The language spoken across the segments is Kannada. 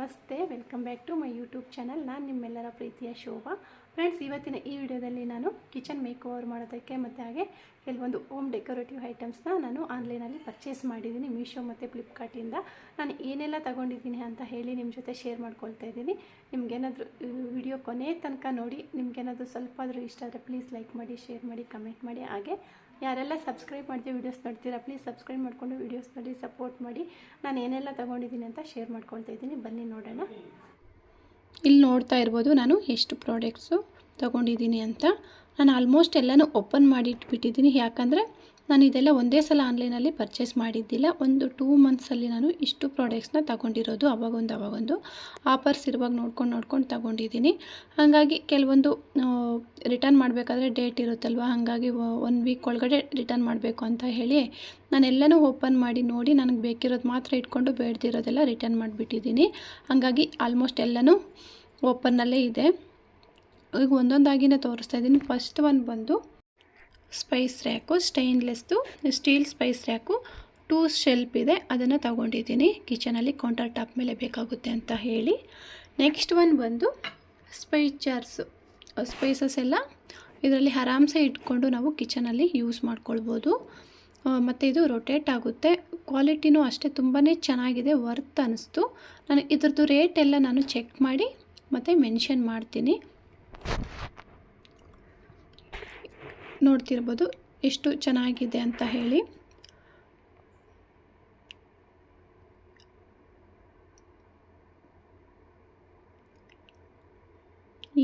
ನಮಸ್ತೆ, welcome back to my YouTube channel. ನಾನು ನಿಮ್ಮೆಲ್ಲರ ಪ್ರೀತಿಯ ಶೋಭಾ. ಫ್ರೆಂಡ್ಸ್, ಇವತ್ತಿನ ಈ ವಿಡಿಯೋದಲ್ಲಿ ನಾನು ಕಿಚನ್ ಮೇಕ್ ಓವರ್ ಮಾಡೋದಕ್ಕೆ ಮತ್ತು ಹಾಗೆ ಕೆಲವೊಂದು ಹೋಮ್ ಡೆಕೋರೇಟಿವ್ ಐಟಮ್ಸ್ನ ನಾನು ಆನ್ಲೈನಲ್ಲಿ ಪರ್ಚೇಸ್ ಮಾಡಿದ್ದೀನಿ ಮೀಶೋ ಮತ್ತು ಫ್ಲಿಪ್ಕಾರ್ಟಿಂದ. ನಾನು ಏನೆಲ್ಲ ತೊಗೊಂಡಿದ್ದೀನಿ ಅಂತ ಹೇಳಿ ನಿಮ್ಮ ಜೊತೆ ಶೇರ್ ಮಾಡ್ಕೊಳ್ತಾ ಇದ್ದೀನಿ. ನಿಮಗೇನಾದರೂ ವಿಡಿಯೋ ಕೊನೆ ತನಕ ನೋಡಿ, ನಿಮಗೇನಾದರೂ ಸ್ವಲ್ಪ ಆದರೂ ಇಷ್ಟ ಆದರೆ ಪ್ಲೀಸ್ ಲೈಕ್ ಮಾಡಿ, ಶೇರ್ ಮಾಡಿ, ಕಮೆಂಟ್ ಮಾಡಿ. ಹಾಗೆ ಯಾರೆಲ್ಲ ಸಬ್ಸ್ಕ್ರೈಬ್ ಮಾಡ್ತೀವಿ ವೀಡಿಯೋಸ್ ನೋಡ್ತೀರಾ, ಪ್ಲೀಸ್ ಸಬ್ಸ್ಕ್ರೈಬ್ ಮಾಡಿಕೊಂಡು ವೀಡಿಯೋಸ್ ನೋಡಿ ಸಪೋರ್ಟ್ ಮಾಡಿ. ನಾನು ಏನೆಲ್ಲ ತೊಗೊಂಡಿದ್ದೀನಿ ಅಂತ ಶೇರ್ ಮಾಡ್ಕೊಳ್ತಾ ಇದ್ದೀನಿ, ಬನ್ನಿ ನೋಡೋಣ. ಇಲ್ಲಿ ನೋಡ್ತಾ ಇರ್ಬೋದು ನಾನು ಎಷ್ಟು ಪ್ರಾಡಕ್ಟ್ಸು ತೊಗೊಂಡಿದ್ದೀನಿ ಅಂತ. ನಾನು ಆಲ್ಮೋಸ್ಟ್ ಎಲ್ಲನೂ ಓಪನ್ ಮಾಡಿ ಇಟ್ಬಿಟ್ಟಿದ್ದೀನಿ, ಯಾಕಂದರೆ ನಾನು ಇದೆಲ್ಲ ಒಂದೇ ಸಲ ಆನ್ಲೈನಲ್ಲಿ ಪರ್ಚೇಸ್ ಮಾಡಿದ್ದಿಲ್ಲ. ಒಂದು 2 ಮಂತ್ಸಲ್ಲಿ ನಾನು ಇಷ್ಟು ಪ್ರಾಡಕ್ಟ್ಸ್ನ ತೊಗೊಂಡಿರೋದು. ಅವಾಗೊಂದು ಆಫರ್ಸ್ ಇರುವಾಗ ನೋಡ್ಕೊಂಡು ತೊಗೊಂಡಿದ್ದೀನಿ. ಹಾಗಾಗಿ ಕೆಲವೊಂದು ರಿಟರ್ನ್ ಮಾಡಬೇಕಾದ್ರೆ ಡೇಟ್ ಇರುತ್ತಲ್ವ, ಹಾಗಾಗಿ 1 ವೀಕ್ ಒಳಗಡೆ ರಿಟರ್ನ್ ಮಾಡಬೇಕು ಅಂತ ಹೇಳಿ ನಾನೆಲ್ಲನೂ ಓಪನ್ ಮಾಡಿ ನೋಡಿ ನನಗೆ ಬೇಕಿರೋದು ಮಾತ್ರ ಇಟ್ಕೊಂಡು ಬೇಡದಿರೋದೆಲ್ಲ ರಿಟರ್ನ್ ಮಾಡಿಬಿಟ್ಟಿದ್ದೀನಿ. ಹಾಗಾಗಿ ಆಲ್ಮೋಸ್ಟ್ ಎಲ್ಲನೂ ಓಪನ್ನಲ್ಲೇ ಇದೆ. ಈಗ ಒಂದೊಂದಾಗಿನೇ ತೋರಿಸ್ತಾ ಇದ್ದೀನಿ. ಫಸ್ಟ್ ಒನ್ ಬಂದು ಸ್ಪೈಸ್ ರ್ಯಾಕು, ಸ್ಟೈನ್ಲೆಸ್ದು ಸ್ಟೀಲ್ ಸ್ಪೈಸ್ ರ್ಯಾಕು. 2 ಶೆಲ್ಫ್ ಇದೆ, ಅದನ್ನು ತಗೊಂಡಿದ್ದೀನಿ. ಕಿಚನಲ್ಲಿ ಕೌಂಟರ್ ಟಾಪ್ ಮೇಲೆ ಬೇಕಾಗುತ್ತೆ ಅಂತ ಹೇಳಿ. ನೆಕ್ಸ್ಟ್ ಒನ್ ಬಂದು ಸ್ಪೈಸ್ ಜಾರ್ಸು. ಸ್ಪೈಸಸ್ ಎಲ್ಲ ಇದರಲ್ಲಿ ಆರಾಮ್ಸೆ ಇಟ್ಕೊಂಡು ನಾವು ಕಿಚನಲ್ಲಿ ಯೂಸ್ ಮಾಡ್ಕೊಳ್ಬೋದು. ಮತ್ತು ಇದು ರೊಟೇಟ್ ಆಗುತ್ತೆ. ಕ್ವಾಲಿಟಿನೂ ಅಷ್ಟೇ ತುಂಬಾ ಚೆನ್ನಾಗಿದೆ, ವರ್ತ್ ಅನ್ನಿಸ್ತು. ನಾನು ಇದ್ರದ್ದು ರೇಟ್ ಎಲ್ಲ ನಾನು ಚೆಕ್ ಮಾಡಿ ಮತ್ತು ಮೆನ್ಷನ್ ಮಾಡ್ತೀನಿ. ನೋಡ್ತಿರ್ಬೋದು ಎಷ್ಟು ಚೆನ್ನಾಗಿದೆ ಅಂತ ಹೇಳಿ.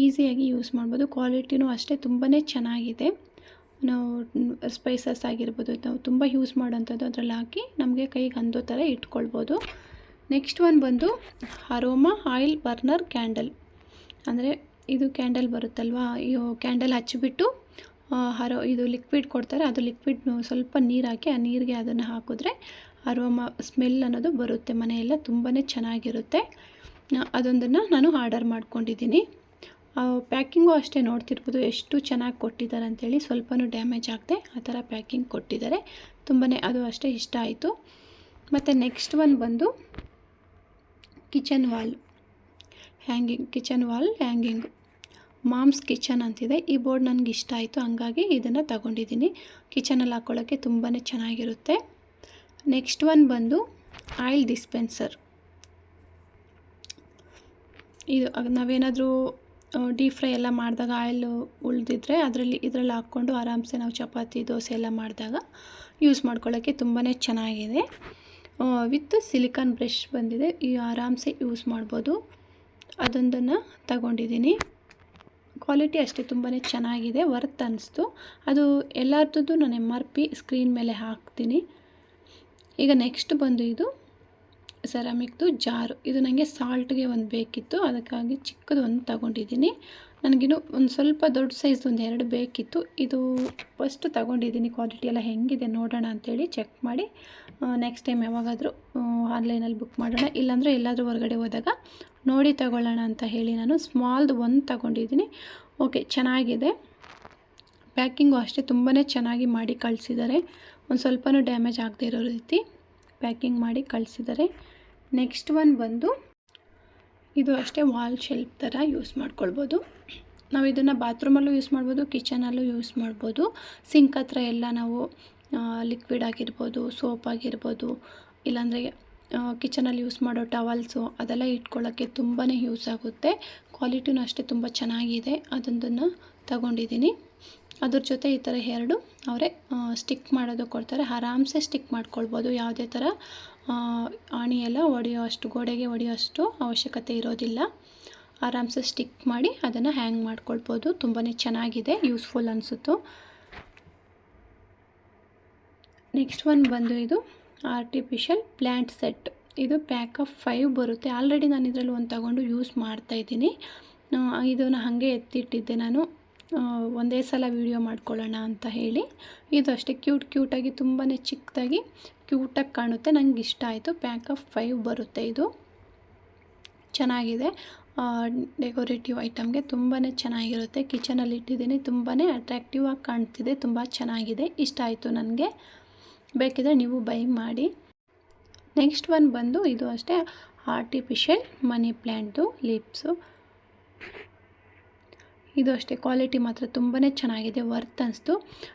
ಈಸಿಯಾಗಿ ಯೂಸ್ ಮಾಡ್ಬೋದು. ಕ್ವಾಲಿಟಿನೂ ಅಷ್ಟೇ ತುಂಬಾ ಚೆನ್ನಾಗಿದೆ. ನಾವು ಸ್ಪೈಸಸ್ ಆಗಿರ್ಬೋದು ನಾವು ತುಂಬ ಯೂಸ್ ಮಾಡೋಂಥದ್ದು ಅದರಲ್ಲಿ ಹಾಕಿ ನಮಗೆ ಕೈಗೆ ಅಂದೋ ಥರ ಇಟ್ಕೊಳ್ಬೋದು. ನೆಕ್ಸ್ಟ್ ಒನ್ ಬಂದು ಅರೋಮಾ ಆಯಿಲ್ ಬರ್ನರ್ ಕ್ಯಾಂಡಲ್. ಅಂದರೆ ಇದು ಕ್ಯಾಂಡಲ್ ಬರುತ್ತಲ್ವ, ಈ ಕ್ಯಾಂಡಲ್ ಹಚ್ಚಿಬಿಟ್ಟು ಇದು ಲಿಕ್ವಿಡ್ ಕೊಡ್ತಾರೆ. ಅದು ಲಿಕ್ವಿಡ್ ಸ್ವಲ್ಪ ನೀರು ಹಾಕಿ ಆ ನೀರಿಗೆ ಅದನ್ನು ಹಾಕಿದ್ರೆ ಅರೋಮಾ ಸ್ಮೆಲ್ ಅನ್ನೋದು ಬರುತ್ತೆ. ಮನೆಯೆಲ್ಲ ತುಂಬಾ ಚೆನ್ನಾಗಿರುತ್ತೆ. ಅದೊಂದನ್ನು ನಾನು ಆರ್ಡರ್ ಮಾಡ್ಕೊಂಡಿದ್ದೀನಿ. ಪ್ಯಾಕಿಂಗು ಅಷ್ಟೇ ನೋಡ್ತಿರ್ಬೋದು ಎಷ್ಟು ಚೆನ್ನಾಗಿ ಕೊಟ್ಟಿದ್ದಾರೆ ಅಂಥೇಳಿ. ಸ್ವಲ್ಪನೂ ಡ್ಯಾಮೇಜ್ ಆಗದೆ ಆ ಥರ ಪ್ಯಾಕಿಂಗ್ ಕೊಟ್ಟಿದ್ದಾರೆ. ತುಂಬಾ ಅದು ಅಷ್ಟೇ ಇಷ್ಟ ಆಯಿತು. ಮತ್ತು ನೆಕ್ಸ್ಟ್ ಒನ್ ಬಂದು kitchen wall hanging moms kitchen ಅಂತಿದೆ. ಈ ಬೋರ್ಡ್ ನನಗೆ ಇಷ್ಟ ಆಯಿತು, ಹಂಗಾಗಿ ಇದನ್ನು ತಗೊಂಡಿದ್ದೀನಿ. ಕಿಚನಲ್ಲಿ ಹಾಕ್ಕೊಳ್ಳೋಕ್ಕೆ ತುಂಬಾ ಚೆನ್ನಾಗಿರುತ್ತೆ. ನೆಕ್ಸ್ಟ್ ಒನ್ ಬಂದು ಆಯಿಲ್ ಡಿಸ್ಪೆನ್ಸರ್. ಇದು ನಾವೇನಾದರೂ ಡೀಪ್ ಫ್ರೈ ಎಲ್ಲ ಮಾಡಿದಾಗ ಆಯಿಲ್ ಉಳಿದಿದ್ರೆ ಇದರಲ್ಲಿ ಹಾಕ್ಕೊಂಡು ಆರಾಮ್ಸೆ ನಾವು ಚಪಾತಿ ದೋಸೆ ಎಲ್ಲ ಮಾಡಿದಾಗ ಯೂಸ್ ಮಾಡ್ಕೊಳ್ಳೋಕ್ಕೆ ತುಂಬಾ ಚೆನ್ನಾಗಿದೆ. ವಿತ್ ಸಿಲಿಕಾನ್ ಬ್ರಷ್ ಬಂದಿದೆ, ಈ ಆರಾಮ್ಸೆ ಯೂಸ್ ಮಾಡ್ಬೋದು. ಅದೊಂದನ್ನು ತಗೊಂಡಿದ್ದೀನಿ. ಕ್ವಾಲಿಟಿ ಅಷ್ಟೇ ತುಂಬಾ ಚೆನ್ನಾಗಿದೆ, ವರ್ತ್ ಅನ್ನಿಸ್ತು. ಅದು ಎಲ್ಲರದ್ದು ನಾನು MRP ಸ್ಕ್ರೀನ್ ಮೇಲೆ ಹಾಕ್ತೀನಿ. ಈಗ ನೆಕ್ಸ್ಟ್ ಬಂದು ಇದು ಸೆರಾಮಿಕ್ದು ಜಾರು. ಇದು ನನಗೆ ಸಾಲ್ಟ್ಗೆ ಒಂದು ಬೇಕಿತ್ತು, ಅದಕ್ಕಾಗಿ ಚಿಕ್ಕದು ಒಂದು ತಗೊಂಡಿದ್ದೀನಿ. ನನಗಿನ್ನು ಒಂದು ಸ್ವಲ್ಪ ದೊಡ್ಡ ಸೈಜ್ ಒಂದು 2 ಬೇಕಿತ್ತು. ಇದು ಫಸ್ಟ್ ತಗೊಂಡಿದ್ದೀನಿ. ಕ್ವಾಲಿಟಿ ಎಲ್ಲ ಹೆಂಗಿದೆ ನೋಡೋಣ ಅಂಥೇಳಿ ಚೆಕ್ ಮಾಡಿ ನೆಕ್ಸ್ಟ್ ಟೈಮ್ ಯಾವಾಗಾದರೂ ಆನ್ಲೈನಲ್ಲಿ ಬುಕ್ ಮಾಡೋಣ, ಇಲ್ಲಾಂದರೆ ಎಲ್ಲಾದರೂ ಹೊರಗಡೆ ಹೋದಾಗ ನೋಡಿ ತಗೊಳ್ಳೋಣ ಅಂತ ಹೇಳಿ ನಾನು ಸ್ಮಾಲ್ದು ಒಂದು ತಗೊಂಡಿದ್ದೀನಿ. ಓಕೆ, ಚೆನ್ನಾಗಿದೆ. ಪ್ಯಾಕಿಂಗು ಅಷ್ಟೇ ತುಂಬಾ ಚೆನ್ನಾಗಿ ಮಾಡಿ ಕಳಿಸಿದ್ದಾರೆ. ಒಂದು ಸ್ವಲ್ಪನೂ ಡ್ಯಾಮೇಜ್ ಆಗದೆ ಇರೋ ರೀತಿ ಪ್ಯಾಕಿಂಗ್ ಮಾಡಿ ಕಳಿಸಿದ್ದಾರೆ. ನೆಕ್ಸ್ಟ್ ಒನ್ ಬಂದು ಇದು ಅಷ್ಟೇ ವಾಲ್ ಶೆಲ್ಫ್ ಥರ ಯೂಸ್ ಮಾಡ್ಕೊಳ್ಬೋದು. ನಾವು ಇದನ್ನು ಬಾತ್ರೂಮಲ್ಲೂ ಯೂಸ್ ಮಾಡ್ಬೋದು, ಕಿಚನಲ್ಲೂ ಯೂಸ್ ಮಾಡ್ಬೋದು. ಸಿಂಕ್ ಹತ್ರ ಎಲ್ಲ ನಾವು ಲಿಕ್ವಿಡ್ ಆಗಿರ್ಬೋದು, ಸೋಪ್ ಆಗಿರ್ಬೋದು, ಇಲ್ಲಾಂದರೆ ಕಿಚನಲ್ಲಿ ಯೂಸ್ ಮಾಡೋ ಟವಲ್ಸು ಅದೆಲ್ಲ ಇಟ್ಕೊಳ್ಳೋಕ್ಕೆ ತುಂಬಾ ಯೂಸ್ ಆಗುತ್ತೆ. ಕ್ವಾಲಿಟಿನೂ ಅಷ್ಟೇ ತುಂಬ ಚೆನ್ನಾಗಿದೆ. ಅದೊಂದನ್ನು ತಗೊಂಡಿದ್ದೀನಿ. ಅದ್ರ ಜೊತೆ ಈ ಥರ 2 ಅವರೇ ಸ್ಟಿಕ್ ಮಾಡೋದು ಕೊಡ್ತಾರೆ. ಆರಾಮ್ಸೆ ಸ್ಟಿಕ್ ಮಾಡ್ಕೊಳ್ಬೋದು. ಯಾವುದೇ ಥರ ಆಣಿ ಎಲ್ಲ ಗೋಡೆಗೆ ಹೊಡೆಯೋಷ್ಟು ಅವಶ್ಯಕತೆ ಇರೋದಿಲ್ಲ. ಆರಾಮ್ಸೆ ಸ್ಟಿಕ್ ಮಾಡಿ ಅದನ್ನು ಹ್ಯಾಂಗ್ ಮಾಡ್ಕೊಳ್ಬೋದು. ತುಂಬಾ ಚೆನ್ನಾಗಿದೆ, ಯೂಸ್ಫುಲ್ ಅನಿಸುತ್ತು. ನೆಕ್ಸ್ಟ್ ಒನ್ ಬಂದು ಇದು ಆರ್ಟಿಫಿಷಿಯಲ್ ಪ್ಲ್ಯಾಂಟ್ ಸೆಟ್. ಇದು ಪ್ಯಾಕ್ ಆಫ್ 5 ಬರುತ್ತೆ. ಆಲ್ರೆಡಿ ನಾನು ಇದರಲ್ಲಿ ಒಂದು ತಗೊಂಡು ಯೂಸ್ ಮಾಡ್ತಾಯಿದ್ದೀನಿ. ಇದನ್ನು ಹಾಗೆ ಎತ್ತಿಟ್ಟಿದ್ದೆ ನಾನು ಒಂದೇ ಸಲ ವೀಡಿಯೋ ಮಾಡ್ಕೊಳ್ಳೋಣ ಅಂತ ಹೇಳಿ. ಇದು ಅಷ್ಟೇ ಕ್ಯೂಟಾಗಿ ತುಂಬಾ ಚಿಕ್ಕದಾಗಿ ಕ್ಯೂಟಾಗಿ ಕಾಣುತ್ತೆ. ನನಗೆ ಇಷ್ಟ ಆಯಿತು. ಪ್ಯಾಕ್ ಆಫ್ 5 ಬರುತ್ತೆ. ಇದು ಚೆನ್ನಾಗಿದೆ. ಡೆಕೋರೇಟಿವ್ ಐಟಮ್ಗೆ ತುಂಬಾ ಚೆನ್ನಾಗಿರುತ್ತೆ. ಕಿಚನಲ್ಲಿ ಇಟ್ಟಿದ್ದೀನಿ, ತುಂಬಾ ಅಟ್ರ್ಯಾಕ್ಟಿವ್ ಆಗಿ ಕಾಣ್ತಿದೆ. ತುಂಬ ಚೆನ್ನಾಗಿದೆ, ಇಷ್ಟ ಆಯಿತು ನನಗೆ. ಬೇಕಿದ್ರೆ ನೀವು ಬೈ ಮಾಡಿ. ನೆಕ್ಸ್ಟ್ ಒನ್ ಬಂದು ಇದು ಅಷ್ಟೇ ಆರ್ಟಿಫಿಷಿಯಲ್ ಮನಿ ಪ್ಲ್ಯಾಂಟ್ದು ಲೀವ್ಸು. ಇದು ಅಷ್ಟೇ ಕ್ವಾಲಿಟಿ ಮಾತ್ರ ತುಂಬಾ ಚೆನ್ನಾಗಿದೆ, ವರ್ತ್ ಅನಿಸ್ತು.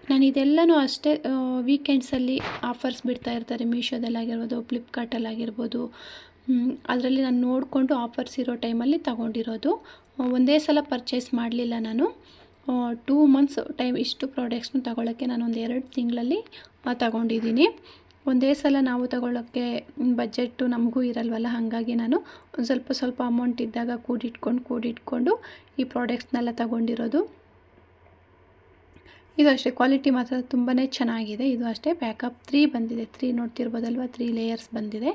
ನಾನು ಇದೆಲ್ಲನೂ ಅಷ್ಟೇ ವೀಕೆಂಡ್ಸಲ್ಲಿ ಆಫರ್ಸ್ ಬಿಡ್ತಾ ಇರ್ತಾರೆ, ಮೀಶೋದಲ್ಲಾಗಿರ್ಬೋದು, ಫ್ಲಿಪ್ಕಾರ್ಟಲ್ಲಾಗಿರ್ಬೋದು. ಅದರಲ್ಲಿ ನಾನು ನೋಡಿಕೊಂಡು ಆಫರ್ಸ್ ಇರೋ ಟೈಮಲ್ಲಿ ತಗೊಂಡಿರೋದು. ಒಂದೇ ಸಲ ಪರ್ಚೇಸ್ ಮಾಡಲಿಲ್ಲ ನಾನು. 2 ಮಂತ್ಸ್ ಟೈಮ್ ಇಷ್ಟು ಪ್ರಾಡಕ್ಟ್ಸ್ನ ತಗೊಳ್ಳೋಕ್ಕೆ ನಾನು ಒಂದು 2 ತಿಂಗಳಲ್ಲಿ ತಗೊಂಡಿದ್ದೀನಿ. ಒಂದೇ ಸಲ ನಾವು ತಗೊಳ್ಳೋಕ್ಕೆ ಬಜೆಟ್ಟು ನಮಗೂ ಇರಲ್ವಲ್ಲ, ಹಾಗಾಗಿ ನಾನು ಒಂದು ಸ್ವಲ್ಪ ಅಮೌಂಟ್ ಇದ್ದಾಗ ಕೂಡಿಟ್ಕೊಂಡು ಈ ಪ್ರಾಡಕ್ಟ್ಸ್ನೆಲ್ಲ ತಗೊಂಡಿರೋದು. ಇದು ಅಷ್ಟೇ ಕ್ವಾಲಿಟಿ ಮಾತ್ರ ತುಂಬಾ ಚೆನ್ನಾಗಿದೆ. ಇದು ಅಷ್ಟೇ ಪ್ಯಾಕಪ್ 3 ಬಂದಿದೆ. 3 ನೋಡ್ತಿರ್ಬೋದಲ್ವ, 3 ಲೇಯರ್ಸ್ ಬಂದಿದೆ.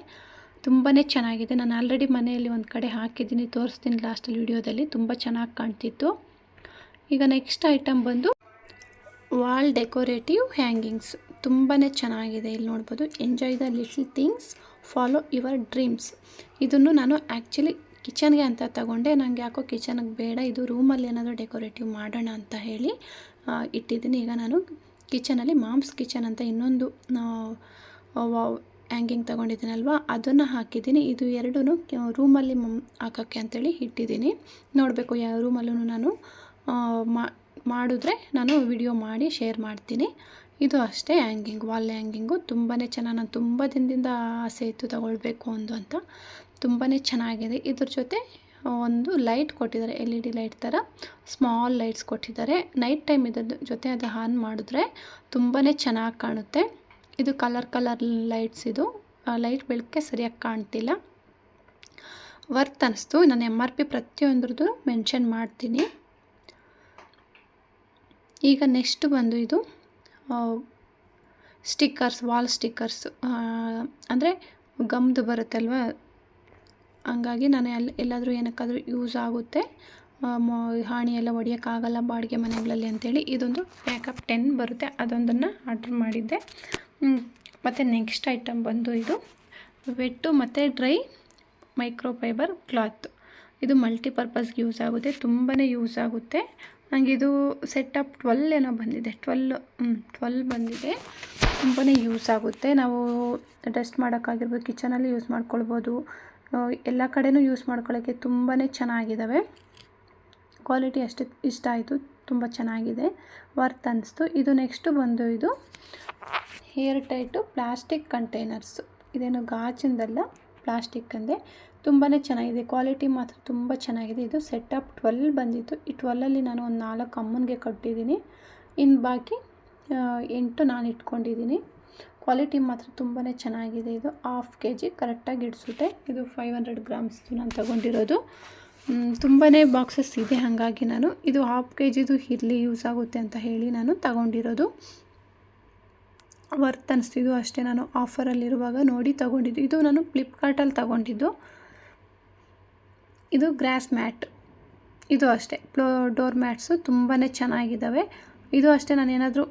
ತುಂಬಾ ಚೆನ್ನಾಗಿದೆ. ನಾನು ಆಲ್ರೆಡಿ ಮನೆಯಲ್ಲಿ ಒಂದು ಕಡೆ ಹಾಕಿದ್ದೀನಿ, ತೋರಿಸ್ತೀನಿ ಲಾಸ್ಟಲ್ಲಿ ವಿಡಿಯೋದಲ್ಲಿ. ತುಂಬ ಚೆನ್ನಾಗಿ ಕಾಣ್ತಿತ್ತು. ಈಗ ನೆಕ್ಸ್ಟ್ ಐಟಮ್ ಬಂದು ವಾಲ್ ಡೆಕೋರೇಟಿವ್ ಹ್ಯಾಂಗಿಂಗ್ಸ್. ತುಂಬಾ ಚೆನ್ನಾಗಿದೆ. ಇಲ್ಲಿ ನೋಡ್ಬೋದು, enjoy the little things, follow your dreams. ಇದನ್ನು ನಾನು ಆ್ಯಕ್ಚುಲಿ ಕಿಚನ್ಗೆ ಅಂತ ತಗೊಂಡೆ. ನನಗೆ ಯಾಕೋ ಕಿಚನ್ಗೆ ಬೇಡ, ಇದು ರೂಮಲ್ಲಿ ಏನಾದರೂ ಡೆಕೋರೇಟಿವ್ ಮಾಡೋಣ ಅಂತ ಹೇಳಿ ಇಟ್ಟಿದ್ದೀನಿ. ಈಗ ನಾನು ಕಿಚನಲ್ಲಿ ಮಾಮ್ಸ್ ಕಿಚನ್ ಅಂತ ಇನ್ನೊಂದು ಹ್ಯಾಂಗಿಂಗ್ ತೊಗೊಂಡಿದ್ದೀನಲ್ವ, ಅದನ್ನು ಹಾಕಿದ್ದೀನಿ. ಇದು ಎರಡೂ ರೂಮಲ್ಲಿ ಹಾಕೋಕ್ಕೆ ಅಂತೇಳಿ ಇಟ್ಟಿದ್ದೀನಿ. ನೋಡಬೇಕು ಯಾವ ರೂಮಲ್ಲೂ ನಾನು ಮಾಡಿದ್ರೆ ನಾನು ವಿಡಿಯೋ ಮಾಡಿ ಶೇರ್ ಮಾಡ್ತೀನಿ. ಇದು ಅಷ್ಟೇ ಹ್ಯಾಂಗಿಂಗ್, ವಾಲ್ ಹ್ಯಾಂಗಿಂಗು ತುಂಬಾ ಚೆನ್ನಾಗಿ, ನಾನು ತುಂಬ ದಿನದಿಂದ ಆಸೆ ಇತ್ತು ತಗೊಳ್ಬೇಕು ಅಂತ. ತುಂಬಾ ಚೆನ್ನಾಗಿದೆ. ಇದ್ರ ಜೊತೆ ಒಂದು ಲೈಟ್ ಕೊಟ್ಟಿದ್ದಾರೆ, LED ಲೈಟ್ ಥರ ಸ್ಮಾಲ್ ಲೈಟ್ಸ್ ಕೊಟ್ಟಿದ್ದಾರೆ. ನೈಟ್ ಟೈಮ್ ಇದ್ರ ಜೊತೆ ಅದು ಆನ್ ಮಾಡಿದ್ರೆ ತುಂಬಾ ಚೆನ್ನಾಗಿ ಕಾಣುತ್ತೆ. ಇದು ಕಲರ್ ಲೈಟ್ಸ್. ಇದು ಲೈಟ್ ಬೆಳಕೆ ಸರಿಯಾಗಿ ಕಾಣ್ತಿಲ್ಲ. ವರ್ತ್ ಅನ್ನಿಸ್ತು. ನಾನು MRP ಪ್ರತಿಯೊಂದ್ರದ್ದು ಮೆನ್ಷನ್ ಮಾಡ್ತೀನಿ. ಈಗ ನೆಕ್ಸ್ಟ್ ಬಂದು ಇದು ಸ್ಟಿಕ್ಕರ್ಸ್, ವಾಲ್ ಸ್ಟಿಕ್ಕರ್ಸ್. ಅಂದರೆ ಗಮ್ದು ಬರುತ್ತಲ್ವ, ಹಂಗಾಗಿ ನಾನು ಎಲ್ಲಾದರೂ ಏನಕ್ಕಾದರೂ ಯೂಸ್ ಆಗುತ್ತೆ, ಹಾಣಿ ಎಲ್ಲ ಹೊಡಿಯೋಕ್ಕಾಗಲ್ಲ ಬಾಡಿಗೆ ಮನೆಗಳಲ್ಲಿ ಅಂತೇಳಿ ಇದೊಂದು ಪ್ಯಾಕಪ್ 10 ಬರುತ್ತೆ, ಅದೊಂದನ್ನು ಆರ್ಡ್ರ್ ಮಾಡಿದ್ದೆ. ಮತ್ತು ನೆಕ್ಸ್ಟ್ ಐಟಮ್ ಬಂದು ಇದು ವೆಟ್ಟು ಮತ್ತು ಡ್ರೈ ಮೈಕ್ರೋಫೈಬರ್ ಕ್ಲಾತ್. ಇದು ಮಲ್ಟಿಪರ್ಪಸ್ಗೆ ಯೂಸ್ ಆಗುತ್ತೆ, ತುಂಬಾ ಯೂಸ್ ಆಗುತ್ತೆ. ನನಗಿದು ಸೆಟಪ್ 12 ಏನೋ ಬಂದಿದೆ, 12 ಬಂದಿದೆ. ತುಂಬಾ ಯೂಸ್ ಆಗುತ್ತೆ. ನಾವು ಡಸ್ಟ್ ಮಾಡೋಕ್ಕಾಗಿರ್ಬೋದು, ಕಿಚನಲ್ಲಿ ಯೂಸ್ ಮಾಡ್ಕೊಳ್ಬೋದು, ಎಲ್ಲ ಕಡೆನೂ ಯೂಸ್ ಮಾಡ್ಕೊಳ್ಳೋಕ್ಕೆ ತುಂಬಾ ಚೆನ್ನಾಗಿದ್ದಾವೆ. ಕ್ವಾಲಿಟಿ ಅಷ್ಟೇ ಇಷ್ಟ ಆಯಿತು, ತುಂಬ ಚೆನ್ನಾಗಿದೆ, ವರ್ತ್ ಅನ್ನಿಸ್ತು. ಇದು ನೆಕ್ಸ್ಟು ಬಂದು ಇದು ಏರ್ ಟೈಟು ಪ್ಲಾಸ್ಟಿಕ್ ಕಂಟೈನರ್ಸ್. ಇದೇನು ಗಾಜಿಂದಲ್ಲ, ಪ್ಲಾಸ್ಟಿಕ್ ಅಂದೆ. ತುಂಬಾ ಚೆನ್ನಾಗಿದೆ, ಕ್ವಾಲಿಟಿ ಮಾತ್ರ ತುಂಬ ಚೆನ್ನಾಗಿದೆ. ಇದು ಸೆಟಪ್ 12 ಬಂದಿತ್ತು. ಈ 12ಅಲ್ಲಿ ನಾನು ಒಂದು 4 ಅಮ್ಮನಿಗೆ ಕೊಟ್ಟಿದ್ದೀನಿ, ಇನ್ನು ಬಾಕಿ 8 ನಾನು ಇಟ್ಕೊಂಡಿದ್ದೀನಿ. ಕ್ವಾಲಿಟಿ ಮಾತ್ರ ತುಂಬಾ ಚೆನ್ನಾಗಿದೆ. ಇದು 1/2 kg ಕರೆಕ್ಟಾಗಿ ಇಡಿಸುತ್ತೆ. ಇದು 500 ಗ್ರಾಮ್ಸ್ ನಾನು ತಗೊಂಡಿರೋದು. ತುಂಬಾ ಬಾಕ್ಸಸ್ ಇದೆ, ಹಾಗಾಗಿ ನಾನು ಇದು 1/2 kgದು ಇರಲಿ, ಯೂಸ್ ಆಗುತ್ತೆ ಅಂತ ಹೇಳಿ ನಾನು ತಗೊಂಡಿರೋದು. ವರ್ತ್ ಅನ್ನಿಸ್ತಿದ್ದು ಅಷ್ಟೇ. ನಾನು ಆಫರಲ್ಲಿರುವಾಗ ನೋಡಿ ತಗೊಂಡಿದ್ದು. ಇದು ನಾನು ಫ್ಲಿಪ್ಕಾರ್ಟಲ್ಲಿ ತಗೊಂಡಿದ್ದು. ಇದು ಗ್ರಾಸ್ ಮ್ಯಾಟ್. ಇದು ಅಷ್ಟೇ ಡೋರ್ ಮ್ಯಾಟ್ಸು ತುಂಬಾ ಚೆನ್ನಾಗಿದ್ದಾವೆ. ಇದು ಅಷ್ಟೇ, ನಾನು ಏನಾದರೂ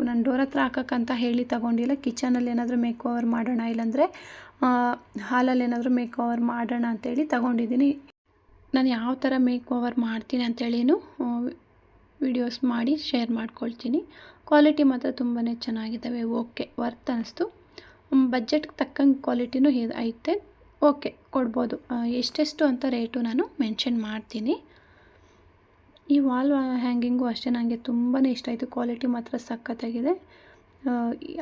ನಾನು ಡೋರ್ ಹತ್ರ ಹಾಕೋಕ್ಕಂತ ಹೇಳಿ ತಗೊಂಡಿಲ್ಲ. ಕಿಚನಲ್ಲಿ ಏನಾದರೂ ಮೇಕ್ ಓವರ್ ಮಾಡೋಣ, ಇಲ್ಲಾಂದರೆ ಹಾಲಲ್ಲಿ ಏನಾದರೂ ಮೇಕ್ ಓವರ್ ಮಾಡೋಣ ಅಂತೇಳಿ ತಗೊಂಡಿದ್ದೀನಿ. ನಾನು ಯಾವ ಥರ ಮೇಕ್ ಓವರ್ ಮಾಡ್ತೀನಿ ಅಂತೇಳಿನೂ ವಿಡಿಯೋಸ್ ಮಾಡಿ ಶೇರ್ ಮಾಡ್ಕೊಳ್ತೀನಿ. ಕ್ವಾಲಿಟಿ ಮಾತ್ರ ತುಂಬಾ ಚೆನ್ನಾಗಿದ್ದಾವೆ. ಓಕೆ, ವರ್ತ್ ಅನ್ನಿಸ್ತು. ಬಜೆಟ್ಗೆ ತಕ್ಕಂಗೆ ಕ್ವಾಲಿಟಿನೂ ಐತೆ. ಓಕೆ, ಕೊಡ್ಬೋದು. ಎಷ್ಟೆಷ್ಟು ಅಂತ ರೇಟು ನಾನು ಮೆನ್ಷನ್ ಮಾಡ್ತೀನಿ. ಈ ವಾಲ್ ಹ್ಯಾಂಗಿಂಗು ಅಷ್ಟೇ ನನಗೆ ತುಂಬಾ ಇಷ್ಟ ಆಯಿತು. ಕ್ವಾಲಿಟಿ ಮಾತ್ರ ಸಖತ್ತಾಗಿದೆ.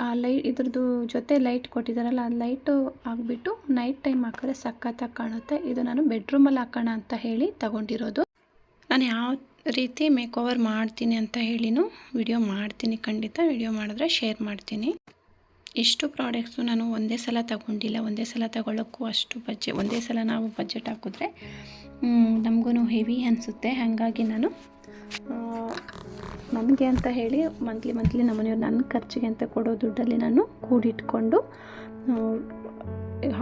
ಆ ಇದ್ರದ್ದು ಜೊತೆ ಲೈಟ್ ಕೊಟ್ಟಿದ್ದಾರಲ್ಲ, ಆ ಲೈಟು ಆಗಿಬಿಟ್ಟು ನೈಟ್ ಟೈಮ್ ಹಾಕಿದ್ರೆ ಸಖತ್ತಾಗಿ ಕಾಣುತ್ತೆ. ಇದು ನಾನು ಬೆಡ್ರೂಮಲ್ಲಿ ಹಾಕೋಣ ಅಂತ ಹೇಳಿ ತಗೊಂಡಿರೋದು. ನಾನು ಯಾವ ರೀತಿ ಮೇಕ್ ಓವರ್ ಮಾಡ್ತೀನಿ ಅಂತ ಹೇಳಿನೂ ವಿಡಿಯೋ ಮಾಡ್ತೀನಿ, ಖಂಡಿತ ವಿಡಿಯೋ ಮಾಡಿದ್ರೆ ಶೇರ್ ಮಾಡ್ತೀನಿ. ಇಷ್ಟು ಪ್ರಾಡಕ್ಟ್ಸು ನಾನು ಒಂದೇ ಸಲ ತಗೊಂಡಿಲ್ಲ. ಒಂದೇ ಸಲ ತಗೊಳ್ಳೋಕ್ಕೂ ಅಷ್ಟು ಒಂದೇ ಸಲ ನಾವು ಬಜೆಟ್ ಹಾಕಿದ್ರೆ ನಮಗೂ ಹೆವಿ ಅನಿಸುತ್ತೆ. ಹಾಗಾಗಿ ನಾನು ನನಗೆ ಅಂತ ಹೇಳಿ ಮಂತ್ಲಿ ನಮ್ಮನೆಯವ್ರು ನನ್ನ ಖರ್ಚಿಗೆ ಅಂತ ಕೊಡೋ ದುಡ್ಡಲ್ಲಿ ನಾನು ಕೂಡಿಟ್ಕೊಂಡು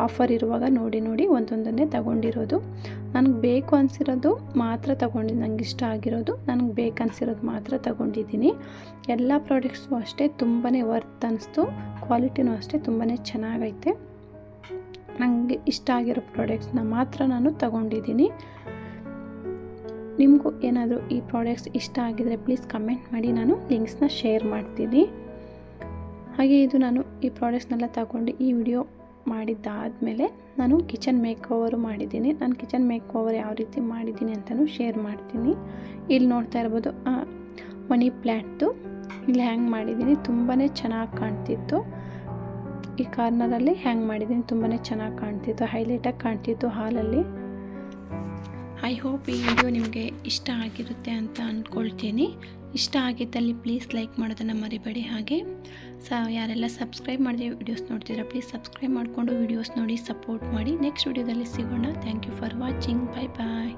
ಆಫರ್ ಇರುವಾಗ ನೋಡಿ ಒಂದೊಂದನ್ನೇ ತಗೊಂಡಿರೋದು. ನನಗೆ ಬೇಕು ಅನಿಸಿರೋದು ಮಾತ್ರ ತಗೊಂಡಿದ್ದು, ನನಗೆ ಇಷ್ಟ ಆಗಿರೋದು ನನಗೆ ಬೇಕು ಅನಿಸಿರೋದು ಮಾತ್ರ ತಗೊಂಡಿದ್ದೀನಿ. ಎಲ್ಲ ಪ್ರಾಡಕ್ಟ್ಸು ಅಷ್ಟೇ ತುಂಬಾ ವರ್ತ್ ಅನ್ನಿಸ್ತು. ಕ್ವಾಲಿಟಿನೂ ಅಷ್ಟೇ ತುಂಬಾ ಚೆನ್ನಾಗೈತೆ. ನನಗೆ ಇಷ್ಟ ಆಗಿರೋ ಪ್ರಾಡಕ್ಟ್ಸ್ನ ಮಾತ್ರ ನಾನು ತಗೊಂಡಿದ್ದೀನಿ. ನಿಮಗೂ ಏನಾದರೂ ಈ ಪ್ರಾಡಕ್ಟ್ಸ್ ಇಷ್ಟ ಆಗಿದರೆ ಪ್ಲೀಸ್ ಕಮೆಂಟ್ ಮಾಡಿ, ನಾನು ಲಿಂಕ್ಸ್ನ ಶೇರ್ ಮಾಡ್ತೀನಿ. ಹಾಗೆ ಇದು ನಾನು ಈ ಪ್ರಾಡಕ್ಟ್ಸ್ನೆಲ್ಲ ತಗೊಂಡು ಈ ವಿಡಿಯೋ ಮಾಡಿದ್ದಾದಮೇಲೆ ನಾನು ಕಿಚನ್ ಮೇಕ್ ಓವರು ಮಾಡಿದ್ದೀನಿ. ನಾನು ಕಿಚನ್ ಮೇಕ್ ಓವರ್ ಯಾವ ರೀತಿ ಮಾಡಿದ್ದೀನಿ ಅಂತಲೂ ಶೇರ್ ಮಾಡ್ತೀನಿ. ಇಲ್ಲಿ ನೋಡ್ತಾ ಇರ್ಬೋದು ಮನಿ ಪ್ಲ್ಯಾಂಟ್ದು ಇಲ್ಲಿ ಹ್ಯಾಂಗ್ ಮಾಡಿದ್ದೀನಿ. ತುಂಬಾ ಚೆನ್ನಾಗಿ ಕಾಣ್ತಿತ್ತು. ಈ ಕಾರ್ನರಲ್ಲಿ ಹ್ಯಾಂಗ್ ಮಾಡಿದ್ದೀನಿ. ತುಂಬಾ ಚೆನ್ನಾಗಿ ಕಾಣ್ತಿತ್ತು, ಹೈಲೈಟಾಗಿ ಕಾಣ್ತಿತ್ತು ಹಾಲಲ್ಲಿ. ಐ ಹೋಪ್ ಈ ವಿಡಿಯೋ ನಿಮಗೆ ಇಷ್ಟ ಆಗಿರುತ್ತೆ ಅಂತ ಅಂದ್ಕೊಳ್ತೀನಿ. ಇಷ್ಟ ಆಗಿದ್ದಲ್ಲಿ ಪ್ಲೀಸ್ ಲೈಕ್ ಮಾಡೋದನ್ನು ಮರಿಬೇಡಿ. ಹಾಗೆ ಯಾರೆಲ್ಲ ಸಬ್ಸ್ಕ್ರೈಬ್ ಮಾಡಿದೆ ವಿಡಿಯೋಸ್ ನೋಡ್ತಿದ್ರೆ ಪ್ಲೀಸ್ ಸಬ್ಸ್ಕ್ರೈಬ್ ಮಾಡಿಕೊಂಡು ವಿಡಿಯೋಸ್ ನೋಡಿ ಸಪೋರ್ಟ್ ಮಾಡಿ. ನೆಕ್ಸ್ಟ್ ವಿಡಿಯೋದಲ್ಲಿ ಸಿಗೋಣ. Thank you for watching. Bye bye.